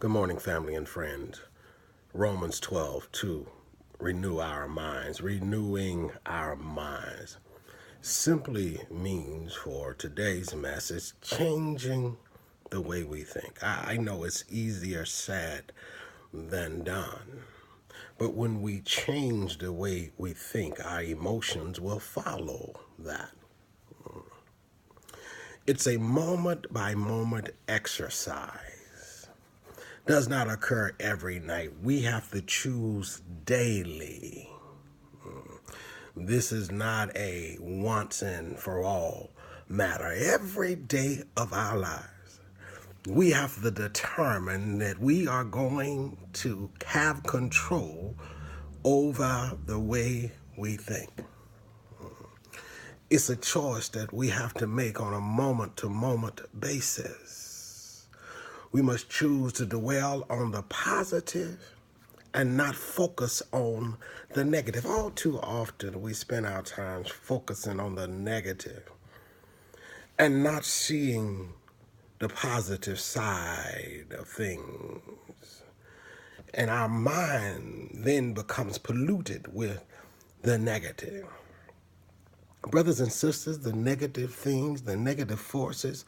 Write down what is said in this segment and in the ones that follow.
Good morning, family and friends. Romans 12:2, renew our minds. Renewing our minds simply means, for today's message, changing the way we think. I know it's easier said than done. But when we change the way we think, our emotions will follow that. It's a moment by moment exercise. Does not occur every night. We have to choose daily. This is not a once and for all matter. Every day of our lives, we have to determine that we are going to have control over the way we think. It's a choice that we have to make on a moment-to-moment basis. We must choose to dwell on the positive and not focus on the negative. All too often, we spend our time focusing on the negative and not seeing the positive side of things. And our mind then becomes polluted with the negative. Brothers and sisters, the negative things, the negative forces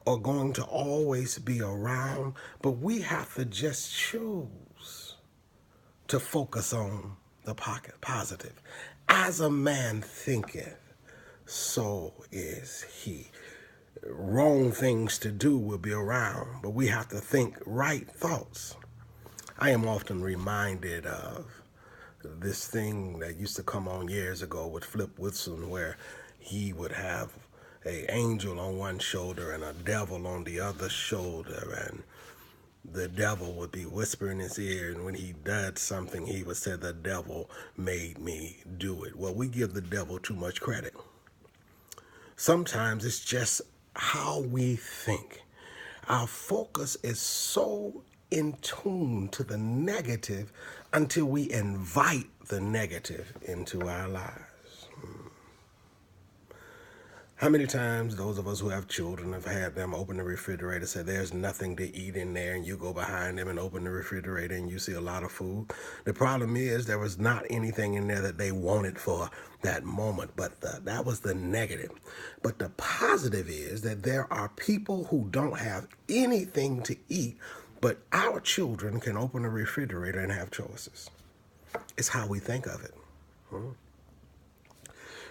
are going to always be around, but we have to just choose to focus on the positive. As a man thinketh, so is he. Wrong things to do will be around, but we have to think right thoughts. I am often reminded of this thing that used to come on years ago with Flip Wilson, where he would have an angel on one shoulder and a devil on the other shoulder, and the devil would be whispering in his ear, and when he did something, he would say, "The devil made me do it." Well, we give the devil too much credit. Sometimes it's just how we think. Our focus is so in tune to the negative until we invite the negative into our lives. How many times those of us who have children have had them open the refrigerator, say there's nothing to eat in there, and you go behind them and open the refrigerator and you see a lot of food? The problem is there was not anything in there that they wanted for that moment, but that was the negative. But the positive is that there are people who don't have anything to eat, but our children can open a refrigerator and have choices. It's how we think of it.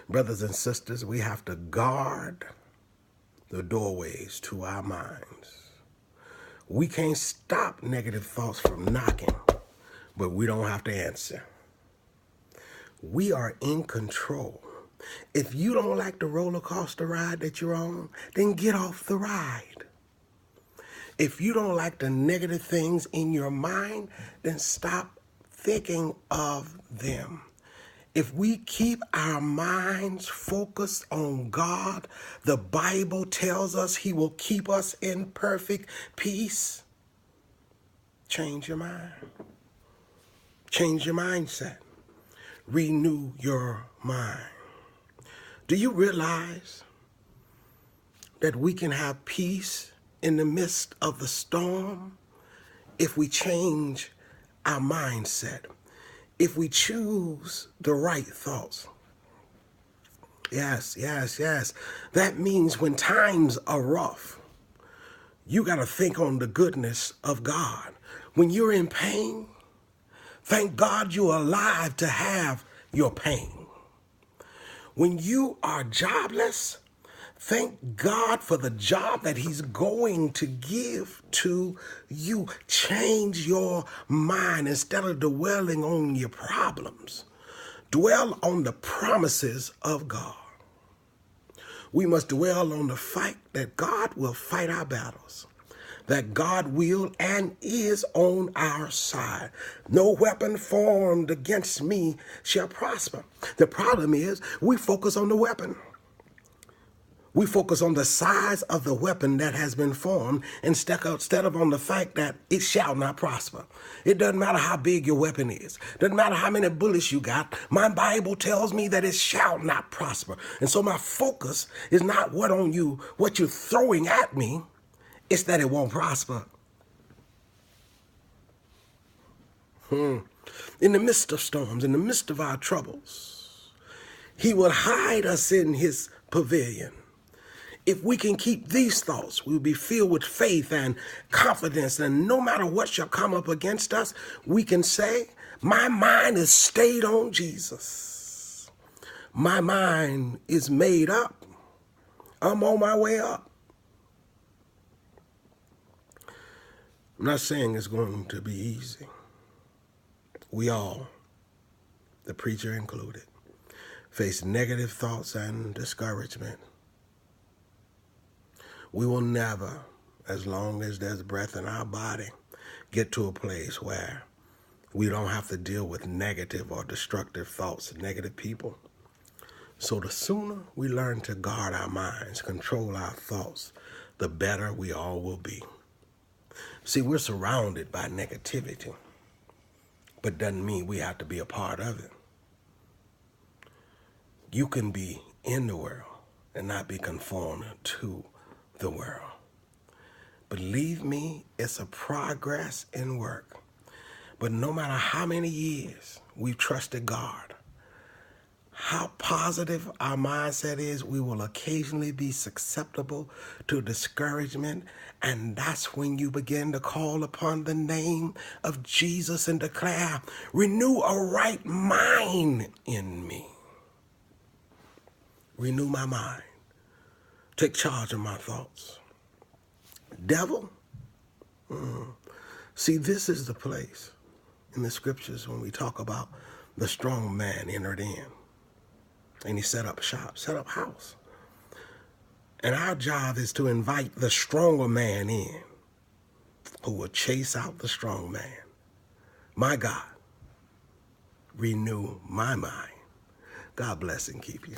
Brothers and sisters, we have to guard the doorways to our minds. We can't stop negative thoughts from knocking, but we don't have to answer. We are in control. If you don't like the roller coaster ride that you're on, then get off the ride. If you don't like the negative things in your mind, then stop thinking of them. If we keep our minds focused on God, the Bible tells us He will keep us in perfect peace. Change your mind. Change your mindset. Renew your mind. Do you realize that we can have peace in the midst of the storm if we change our mindset? If we choose the right thoughts. Yes. That means when times are rough, you got to think on the goodness of God. When you're in pain, thank God you're alive to have your pain. When you are jobless, thank God for the job that He's going to give to you. Change your mind instead of dwelling on your problems. Dwell on the promises of God. We must dwell on the fact that God will fight our battles, that God will and is on our side. No weapon formed against me shall prosper. The problem is we focus on the weapon. We focus on the size of the weapon that has been formed instead of on the fact that it shall not prosper. It doesn't matter how big your weapon is. Doesn't matter how many bullets you got. My Bible tells me that it shall not prosper. And so my focus is not what you're throwing at me. It's that it won't prosper. In the midst of storms, in the midst of our troubles, he will hide us in his pavilion. If we can keep these thoughts, we'll be filled with faith and confidence. And no matter what shall come up against us, we can say, my mind is stayed on Jesus. My mind is made up. I'm on my way up. I'm not saying it's going to be easy. We all, the preacher included, face negative thoughts and discouragement. We will never, as long as there's breath in our body, get to a place where we don't have to deal with negative or destructive thoughts, negative people. So the sooner we learn to guard our minds, control our thoughts, the better we all will be. See, we're surrounded by negativity, but doesn't mean we have to be a part of it. You can be in the world and not be conformed to the world. Believe me, it's a progress in work. But no matter how many years we've trusted God, how positive our mindset is, we will occasionally be susceptible to discouragement. And that's when you begin to call upon the name of Jesus and declare, renew a right mind in me. Renew my mind. Take charge of my thoughts. Devil, see, this is the place in the scriptures when we talk about the strong man entered in. And he set up shop, set up house. And our job is to invite the stronger man in who will chase out the strong man. My God, renew my mind. God bless and keep you.